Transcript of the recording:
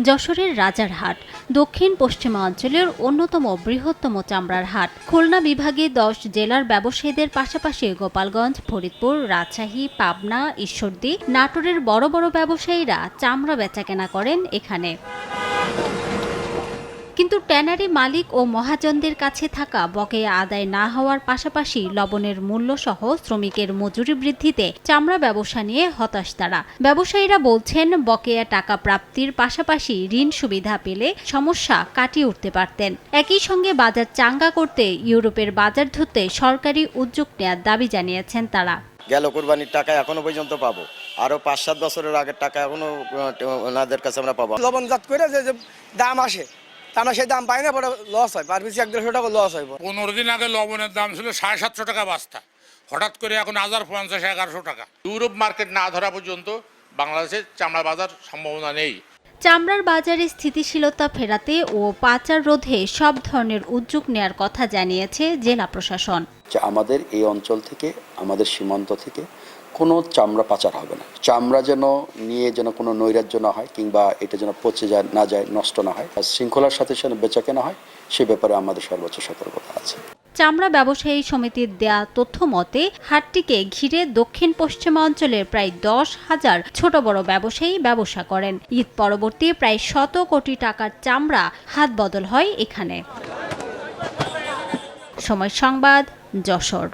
যশোরের রাজারহাট দক্ষিণ পশ্চিমাঞ্চলের অন্যতম বৃহত্তম চামড়ার হাট। খুলনা বিভাগে 10 জেলার ব্যবসায়ীদের পাশাপাশি গোপালগঞ্জ, ফরিদপুর, রাজশাহী, পাবনা, ঈশ্বরদী, নাটোরের বড় বড় ব্যবসায়ীরা চামড়া বেচাকেনা করেন এখানে। কিন্তু ট্যানারি মালিক ও মহাজনদের কাছে থাকা বকেয়া আদায় না হওয়ার পাশাপাশি লবণের মূল্যসহ শ্রমিকের মজুরি বৃদ্ধিতে চামড়া ব্যবসা নিয়ে হতাশ তারা। ব্যবসায়ীরা বলছেন, বকেয়া টাকা প্রাপ্তির পাশাপাশি ঋণ সুবিধা পেলে সমস্যা কাটিয়ে উঠতে পারতেন। একই সঙ্গে বাজার চাঙ্গা করতে ইউরোপের বাজার ধরতে সরকারি উদ্যোগ নেওয়ার দাবি জানিয়েছেন তারা। গেল কোরবানির টাকা এখনো পর্যন্ত পাবো, আরো 5-7 বছরের আগের টাকা এখনো ওনাদের কাছে আমরা পাবো। লবণজাত করে যে দাম আসে আমরা সেই দাম পাই না, পরে লস হয়, পার পিছু 1-1.5 টাকা লস হয়। 15 দিন আগে লবণের দাম ছিল 750 টাকা বস্তা, হঠাৎ করে এখন 1050-1100 টাকা। ইউরোপ মার্কেট না ধরা পর্যন্ত বাংলাদেশের চামড়া বাজার সম্ভাবনা নেই। চামড়ার বাজারে স্থিতিশীলতা ফেরাতে ও পাচার রোধে সব ধরনের উদ্যোগ নেয়ার কথা জানিয়েছে জেলা প্রশাসন। আমাদের এই অঞ্চল থেকে, আমাদের সীমান্ত থেকে কোনো চামড়া পাচার হবে না। চামড়া যেন নিয়ে যেন কোনো নৈরাজ্য না হয়, কিংবা এটা যেন পচে না যায়, নষ্ট না হয়, শৃঙ্খলার সাথে সাথে বেচাকেনা হয়, সে ব্যাপারে আমাদের সর্বোচ্চ সতর্কতা আছে। চামড়া ব্যবসায়ী সমিতির দেয়া তথ্য মতে, হাটটিকে ঘিরে দক্ষিণ পশ্চিমাঞ্চলের প্রায় 10,000 ছোট বড় ব্যবসায়ী ব্যবসা করেন। ঈদ পরবর্তী প্রায় 100 কোটি টাকার চামড়া হাত বদল হয় এখানে। সময় সংবাদ, যশোর।